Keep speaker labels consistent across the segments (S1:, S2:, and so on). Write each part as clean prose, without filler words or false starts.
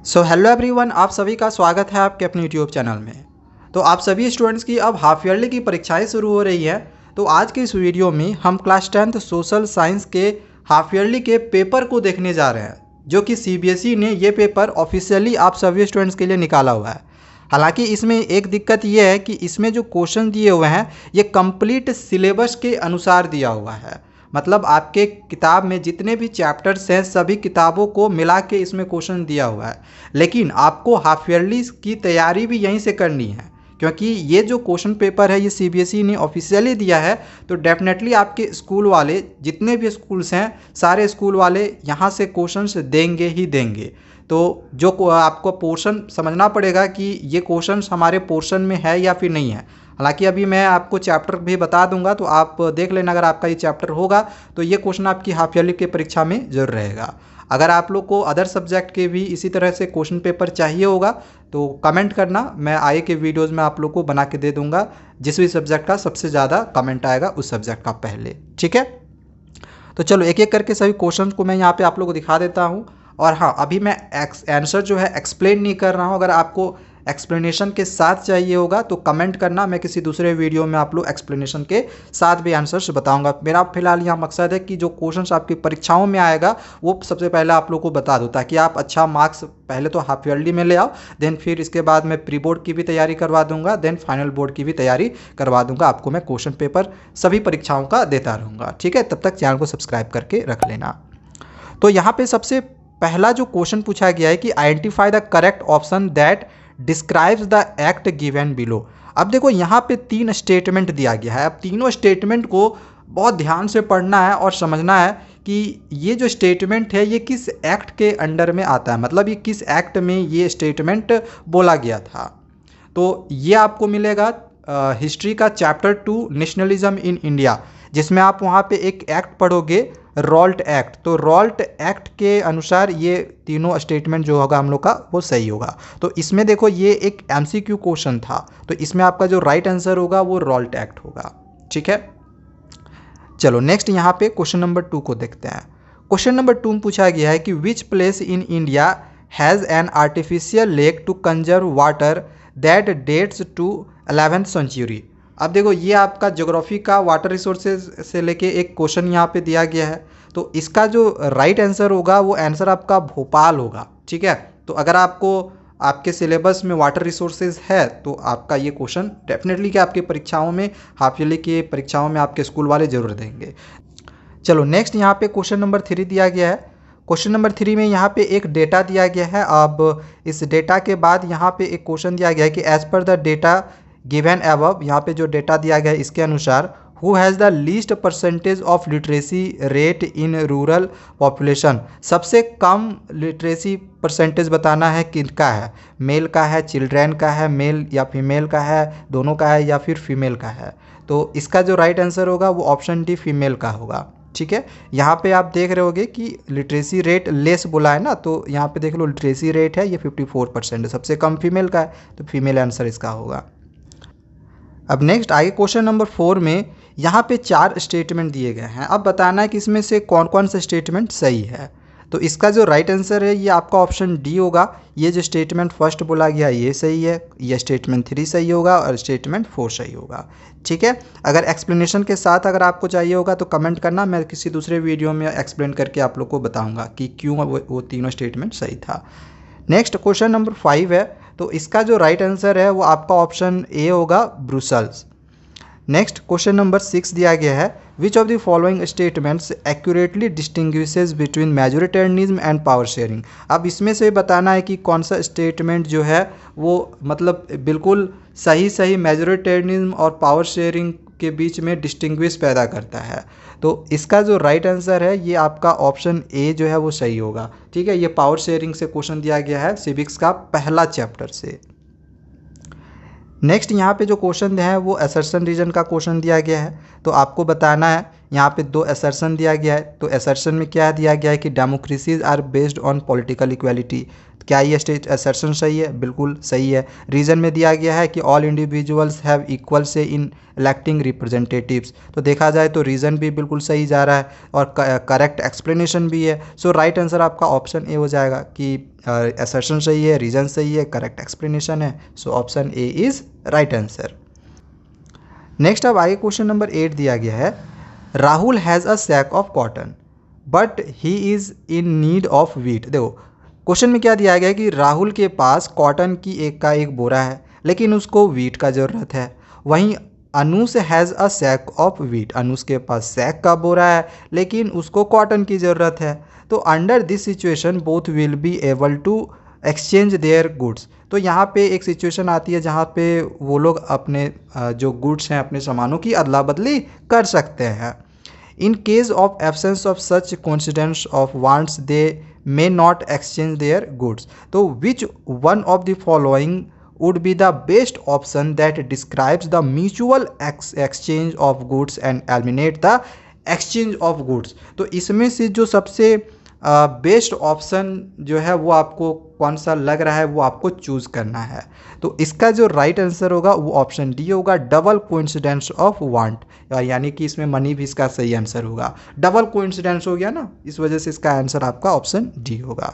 S1: So hello everyone, आप सभी का स्वागत है आपके अपने यूट्यूब चैनल में। तो आप सभी स्टूडेंट्स की अब हाफ ईयरली की परीक्षाएं शुरू हो रही है। तो आज के इस वीडियो में हम क्लास 10th सोशल साइंस के हाफ ईयरली के पेपर को देखने जा रहे हैं, जो कि सीबीएसई ने ये पेपर ऑफिशियली आप सभी स्टूडेंट्स के लिए निकाला हुआ है। हालांकि इसमें एक दिक्कत ये है कि इसमें जो क्वेश्चन दिए हुए हैं ये कंप्लीट सिलेबस के अनुसार दिया हुआ है। मतलब आपके किताब में जितने भी चैप्टर्स हैं सभी किताबों को मिला के इसमें क्वेश्चन दिया हुआ है। लेकिन आपको हाफ ईयरली की तैयारी भी यहीं से करनी है, क्योंकि ये जो क्वेश्चन पेपर है ये सीबीएसई ने ऑफिशियली दिया है। तो डेफिनेटली आपके स्कूल वाले जितने भी स्कूल्स हैं सारे स्कूल वाले यहाँ से क्वेश्चंस देंगे ही देंगे। तो जो आपको पोर्शन समझना पड़ेगा कि ये क्वेश्चंस हमारे पोर्शन में है या फिर नहीं है। हालांकि अभी मैं आपको चैप्टर भी बता दूंगा, तो आप देख लेना, अगर आपका ये चैप्टर होगा तो ये क्वेश्चन आपकी हाफ ईयरली की परीक्षा में जरूर रहेगा। अगर आप लोग को अदर सब्जेक्ट के भी इसी तरह से क्वेश्चन पेपर चाहिए होगा तो कमेंट करना, मैं आगे के वीडियोज़ में आप लोग को बना के दे दूंगा। जिस भी सब्जेक्ट का सबसे ज़्यादा कमेंट आएगा उस सब्जेक्ट का पहले, ठीक है। तो चलो एक एक करके सभी क्वेश्चन को मैं यहाँ पे आप लोग को दिखा देता हूँ। और हाँ, अभी मैं आंसर जो है एक्सप्लेन नहीं कर रहा हूँ। अगर आपको एक्सप्लेनेशन के साथ चाहिए होगा तो कमेंट करना, मैं किसी दूसरे वीडियो में आप लोग एक्सप्लेनेशन के साथ भी आंसर्स बताऊंगा। मेरा फिलहाल यहाँ मकसद है कि जो क्वेश्चंस आपकी परीक्षाओं में आएगा वो सबसे पहले आप लोग को बता दूँ, ताकि आप अच्छा मार्क्स पहले तो हाफ ईयरली में ले आओ, देन फिर इसके बाद मैं प्री बोर्ड की भी तैयारी करवा दूंगा, देन फाइनल बोर्ड की भी तैयारी करवा दूंगा। आपको मैं क्वेश्चन पेपर सभी परीक्षाओं का देता रहूँगा, ठीक है। तब तक चैनल को सब्सक्राइब करके रख लेना। तो यहाँ पे सबसे पहला जो क्वेश्चन पूछा गया है कि identify the correct option that describes the act given below. अब देखो यहाँ पे 3 स्टेटमेंट दिया गया है। अब तीनों स्टेटमेंट को बहुत ध्यान से पढ़ना है और समझना है कि ये जो स्टेटमेंट है ये किस एक्ट के अंडर में आता है, मतलब ये किस एक्ट में ये स्टेटमेंट बोला गया था। तो ये आपको मिलेगा हिस्ट्री का चैप्टर 2 नेशनलिज्म इन इंडिया, जिसमें आप वहाँ पे एक एक्ट पढ़ोगे, रॉल्ट एक्ट। तो रॉल्ट एक्ट के अनुसार ये तीनों स्टेटमेंट जो होगा हम लोग का वो सही होगा। तो इसमें देखो ये एक एमसीक्यू क्वेश्चन था, तो इसमें आपका जो राइट आंसर होगा वो रॉल्ट एक्ट होगा, ठीक है। चलो नेक्स्ट यहाँ पे क्वेश्चन नंबर 2 को देखते हैं। क्वेश्चन नंबर 2 में पूछा गया है कि which place in India has an artificial lake to conserve water that dates to 11th century. अब देखो ये आपका ज्योग्राफी का वाटर रिसोर्सेज से लेके एक क्वेश्चन यहाँ पे दिया गया है। तो इसका जो राइट आंसर होगा वो आंसर आपका भोपाल होगा, ठीक है। तो अगर आपको आपके सिलेबस में वाटर रिसोर्सेज है तो आपका ये क्वेश्चन डेफिनेटली कि आपकी परीक्षाओं में, हाफ ईयरली की परीक्षाओं में आपके स्कूल वाले जरूर देंगे। चलो नेक्स्ट यहाँ पे क्वेश्चन नंबर 3 दिया गया है। क्वेश्चन नंबर 3 में यहाँ पे एक डेटा दिया गया है। अब इस डेटा के बाद यहाँ पे एक क्वेश्चन दिया गया है कि as per the data given above, यहाँ पे जो डेटा दिया गया है इसके अनुसार who has the least percentage of literacy rate in rural population. सबसे कम लिटरेसी परसेंटेज बताना है किनका है, मेल का है, चिल्ड्रेन का है, मेल या फीमेल का है, दोनों का है या फिर फीमेल का है। तो इसका जो राइट आंसर होगा वो ऑप्शन डी फीमेल का होगा, ठीक है। यहाँ पे आप देख रहे होगे कि लिटरेसी रेट लेस बोला है ना, तो यहाँ पे देख लो लिटरेसी रेट है ये 54% है, सबसे कम फीमेल का है, तो फीमेल आंसर इसका होगा। अब नेक्स्ट आगे क्वेश्चन नंबर 4 में यहाँ पे 4 स्टेटमेंट दिए गए हैं। अब बताना है कि इसमें से कौन कौन सा स्टेटमेंट सही है। तो इसका जो राइट आंसर है ये आपका ऑप्शन डी होगा। ये जो स्टेटमेंट फर्स्ट बोला गया ये सही है, ये स्टेटमेंट 3 सही होगा और स्टेटमेंट 4 सही होगा, ठीक है। अगर एक्सप्लेनेशन के साथ अगर आपको चाहिए होगा तो कमेंट करना, मैं किसी दूसरे वीडियो में एक्सप्लेन करके आप लोग को बताऊँगा कि क्यों वो तीनों स्टेटमेंट सही था। नेक्स्ट क्वेश्चन नंबर 5 है। तो इसका जो राइट आंसर है वो आपका ऑप्शन ए होगा, ब्रुसल्स। नेक्स्ट क्वेश्चन नंबर 6 दिया गया है which of the following statements accurately distinguishes between majoritarianism and power sharing. अब इसमें से बताना है कि कौन सा स्टेटमेंट जो है वो मतलब बिल्कुल सही मेजोरिटेरियनिज्म और पावर शेयरिंग के बीच में डिस्टिंग्विश पैदा करता है। तो इसका जो राइट आंसर है ये आपका ऑप्शन ए जो है वो सही होगा, ठीक है। ये पावर शेयरिंग से क्वेश्चन दिया गया है सिविक्स का पहला चैप्टर से। नेक्स्ट यहाँ पे जो क्वेश्चन है वो असर्शन रीजन का क्वेश्चन दिया गया है। तो आपको बताना है यहाँ पे दो असर्शन दिया गया है। तो असर्शन में क्या दिया गया है कि democracies are based on political equality. क्या ये स्टेट असर्शन सही है? बिल्कुल सही है। रीजन में दिया गया है कि ऑल इंडिविजुअल्स हैव इक्वल से इन इलेक्टिंग रिप्रेजेंटेटिव्स। तो देखा जाए तो रीज़न भी बिल्कुल सही जा रहा है और करेक्ट एक्सप्लेनेशन भी है। सो राइट आंसर आपका ऑप्शन ए हो जाएगा कि असर्शन सही है, रीज़न सही है, करेक्ट एक्सप्लेनेशन है। So option A is right answer. Next अब आगे क्वेश्चन नंबर 8 दिया गया है, Rahul has a sack of cotton but he is in need of wheat. देखो क्वेश्चन में क्या दिया गया है कि राहुल के पास कॉटन की एक बोरा है लेकिन उसको व्हीट का ज़रूरत है। वहीं Anush has a sack of wheat, Anush के पास सैक का बोरा है लेकिन उसको कॉटन की ज़रूरत है। तो under this situation both will be able to exchange their goods. तो यहाँ पे एक सिचुएशन आती है जहाँ पे वो लोग अपने जो गुड्स हैं, अपने सामानों की अदला बदली कर सकते हैं। In case of absence of such coincidence of wants they may not exchange their goods. तो which one of the following would be the best option that describes the mutual exchange of goods and eliminate the exchange of goods? तो इसमें से जो सबसे best option जो है वो आपको कौन सा लग रहा है वो आपको चूज़ करना है। तो इसका जो राइट आंसर होगा वो ऑप्शन डी होगा, डबल कोइंसिडेंस ऑफ वांट, यानी कि इसमें मनी भी इसका सही आंसर होगा। डबल कोइंसिडेंस हो गया ना, इस वजह से इसका आंसर आपका ऑप्शन डी होगा।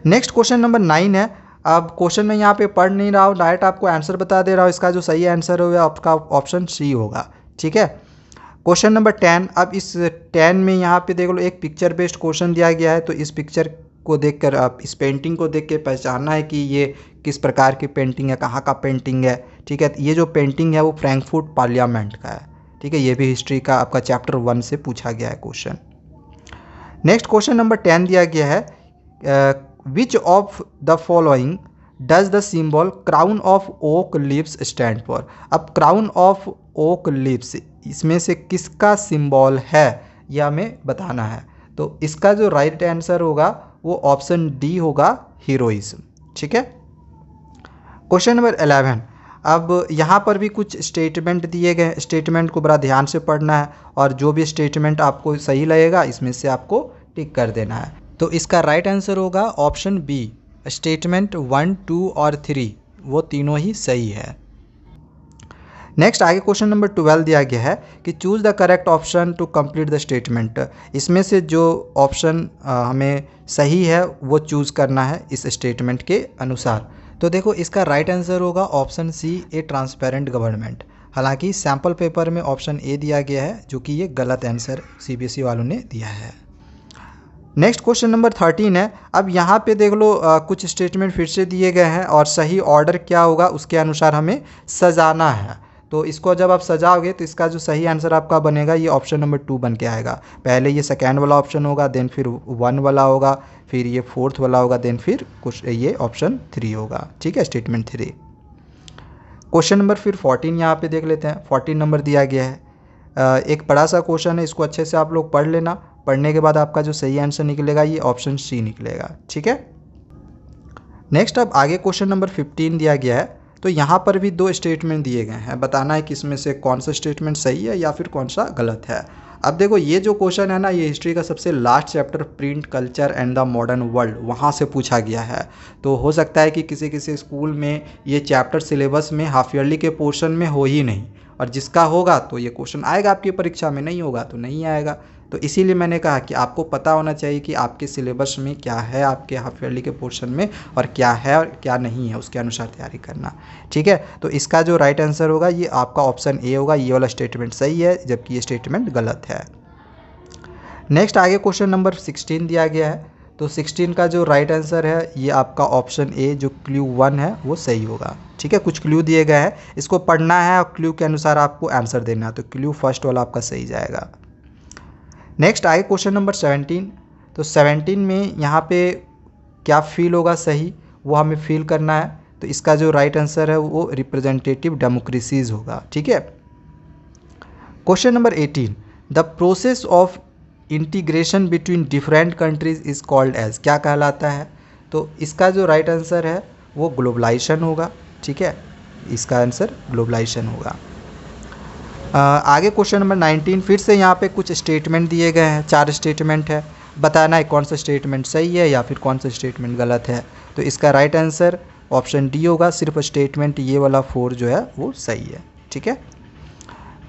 S1: नेक्स्ट क्वेश्चन नंबर 9 है। अब क्वेश्चन में यहाँ पे पढ़ नहीं रहा हूँ, डायरेक्ट आपको आंसर बता दे रहा हूँ। इसका जो सही आंसर होगा आपका ऑप्शन सी होगा। ठीक है, क्वेश्चन नंबर 10। अब इस 10 में यहाँ पे देख लो एक पिक्चर बेस्ड क्वेश्चन दिया गया है। तो इस पिक्चर को देखकर आप इस पेंटिंग को देख के पहचानना है कि ये किस प्रकार की पेंटिंग है, कहाँ का पेंटिंग है। ठीक है, ये जो पेंटिंग है वो फ्रैंकफर्ट पार्लियामेंट का है। ठीक है, ये भी हिस्ट्री का आपका चैप्टर 1 से पूछा गया है क्वेश्चन। नेक्स्ट क्वेश्चन नंबर 10 दिया गया है, which of the following does the symbol crown of oak leaves stand for. अब क्राउन ऑफ ओक लीव्स इसमें से किसका सिंबल है यह हमें बताना है। तो इसका जो राइट आंसर होगा वो ऑप्शन डी होगा, हीरोइज्म। ठीक है, क्वेश्चन नंबर 11। अब यहाँ पर भी कुछ स्टेटमेंट दिए गए, स्टेटमेंट को बड़ा ध्यान से पढ़ना है और जो भी स्टेटमेंट आपको सही लगेगा इसमें से आपको टिक कर देना है। तो इसका राइट आंसर होगा ऑप्शन बी, स्टेटमेंट 1, 2 और 3 वो तीनों ही सही है। नेक्स्ट आगे क्वेश्चन नंबर 12 दिया गया है कि choose the correct option to complete the statement. इसमें से जो ऑप्शन हमें सही है वो चूज़ करना है इस स्टेटमेंट के अनुसार। तो देखो इसका राइट आंसर होगा option C, a transparent government. हालांकि सैम्पल पेपर में ऑप्शन ए दिया गया है जो कि ये गलत आंसर सीबीएसई वालों ने दिया है। नेक्स्ट क्वेश्चन नंबर 13 है। अब यहाँ पे देख लो कुछ स्टेटमेंट फिर से दिए गए हैं और सही ऑर्डर क्या होगा उसके अनुसार हमें सजाना है। तो इसको जब आप सजाओगे तो इसका जो सही आंसर आपका बनेगा ये ऑप्शन नंबर 2 बन के आएगा। पहले ये सेकेंड वाला ऑप्शन होगा, देन फिर 1 वाला होगा, फिर ये 4th वाला होगा, देन फिर कुछ ये ऑप्शन 3 होगा। ठीक है, स्टेटमेंट 3। क्वेश्चन नंबर फिर 14 यहाँ पे देख लेते हैं। 14 नंबर दिया गया है, एक बड़ा सा क्वेश्चन है, इसको अच्छे से आप लोग पढ़ लेना। पढ़ने के बाद आपका जो सही आंसर निकलेगा ये ऑप्शन सी निकलेगा। ठीक है, नेक्स्ट अब आगे क्वेश्चन नंबर 15 दिया गया है। तो यहाँ पर भी 2 स्टेटमेंट दिए गए हैं, बताना है कि इसमें से कौन सा स्टेटमेंट सही है या फिर कौन सा गलत है। अब देखो ये जो क्वेश्चन है ना, ये हिस्ट्री का सबसे last chapter print culture and the modern world वहाँ से पूछा गया है। तो हो सकता है कि किसी किसी स्कूल में ये चैप्टर सिलेबस में हाफ ईयरली के पोर्शन में हो ही नहीं, और जिसका होगा तो ये क्वेश्चन आएगा आपकी परीक्षा में, नहीं होगा तो नहीं आएगा। तो इसीलिए मैंने कहा कि आपको पता होना चाहिए कि आपके सिलेबस में क्या है, आपके हाफ ईयरली के पोर्शन में और क्या है और क्या नहीं है, उसके अनुसार तैयारी करना। ठीक है, तो इसका जो राइट आंसर होगा ये आपका ऑप्शन ए होगा, ये वाला स्टेटमेंट सही है जबकि ये स्टेटमेंट गलत है। नेक्स्ट आगे क्वेश्चन नंबर 16 दिया गया है। तो 16 का जो राइट आंसर है ये आपका ऑप्शन ए जो क्लू 1 है वो सही होगा। ठीक है, कुछ क्लू दिए गए हैं, इसको पढ़ना है और क्लू के अनुसार आपको आंसर देना है। तो क्लू फर्स्ट वाला आपका सही जाएगा। नेक्स्ट आगे क्वेश्चन नंबर 17। तो 17 में यहाँ पे क्या फील होगा सही वो हमें फील करना है। तो इसका जो राइट आंसर है वो रिप्रेजेंटेटिव डेमोक्रेसीज होगा। ठीक है, question number 18। The process of integration between different countries is called as, क्या कहलाता है। तो इसका जो राइट आंसर है वो ग्लोबलाइजेशन होगा। ठीक है, इसका आंसर ग्लोबलाइजेशन होगा। आगे क्वेश्चन नंबर 19, फिर से यहाँ पे कुछ स्टेटमेंट दिए गए हैं, 4 स्टेटमेंट है। बताना है कौन सा स्टेटमेंट सही है या फिर कौन सा स्टेटमेंट गलत है। तो इसका राइट आंसर ऑप्शन डी होगा, सिर्फ स्टेटमेंट ये वाला 4 जो है वो सही है। ठीक है,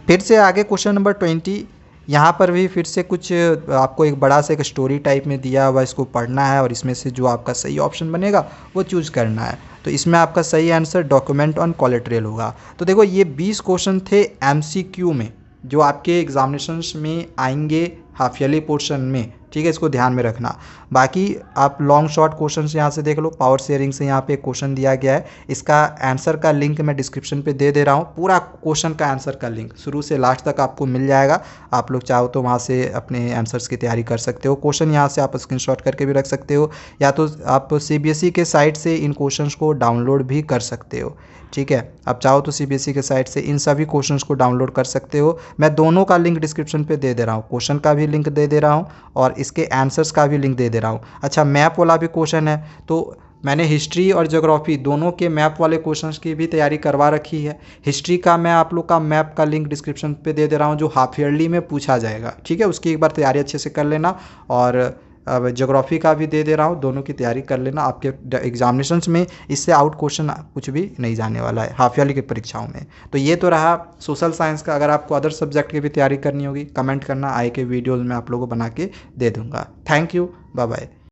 S1: फिर से आगे क्वेश्चन नंबर 20, यहाँ पर भी फिर से कुछ आपको एक बड़ा सा एक स्टोरी टाइप में दिया हुआ, इसको पढ़ना है और इसमें से जो आपका सही ऑप्शन बनेगा वो चूज़ करना है। तो इसमें आपका सही आंसर डॉक्यूमेंट ऑन कोलेट्रल होगा। तो देखो ये 20 क्वेश्चन थे एमसीक्यू में, जो आपके एग्जामिनेशंस में आएंगे हाफ ईयरली पोर्शन में। ठीक है, इसको ध्यान में रखना। बाकी आप लॉन्ग शॉर्ट क्वेश्चन यहाँ से देख लो, पावर शेयरिंग से यहाँ पे क्वेश्चन दिया गया है, इसका आंसर का लिंक मैं डिस्क्रिप्शन पे दे रहा हूँ। पूरा क्वेश्चन का आंसर का लिंक शुरू से लास्ट तक आपको मिल जाएगा। आप लोग चाहो तो वहाँ से अपने आंसर्स की तैयारी कर सकते हो। क्वेश्चन यहाँ से आप स्क्रीनशॉट करके भी रख सकते हो, या तो आप सीबीएसई के साइट से इन क्वेश्चंस को डाउनलोड भी कर सकते हो। ठीक है, आप चाहो तो सीबीएसई के साइट से इन सभी क्वेश्चंस को डाउनलोड कर सकते हो। मैं दोनों का लिंक डिस्क्रिप्शन पे दे रहा हूँ, क्वेश्चन का भी लिंक दे रहा हूँ और इसके आंसर्स का भी लिंक दे रहा हूँ। अच्छा, मैप वाला भी क्वेश्चन है, तो मैंने हिस्ट्री और ज्योग्राफी दोनों के मैप वाले क्वेश्चंस की भी तैयारी करवा रखी है। हिस्ट्री का मैं आप लोग का मैप का लिंक डिस्क्रिप्शन पे दे रहा हूँ, जो हाफ ईयरली में पूछा जाएगा। ठीक है, उसकी एक बार तैयारी अच्छे से कर लेना, और अब ज्योग्राफी का भी दे रहा हूँ, दोनों की तैयारी कर लेना। आपके एग्जामिनेशंस में इससे आउट क्वेश्चन कुछ भी नहीं जाने वाला है हाफ ईयरली की परीक्षाओं में। तो ये तो रहा सोशल साइंस का। अगर आपको अदर सब्जेक्ट की भी तैयारी करनी होगी, कमेंट करना, आए के वीडियोज़ में आप लोगों को बना के दे दूँगा। Thank you, bye bye.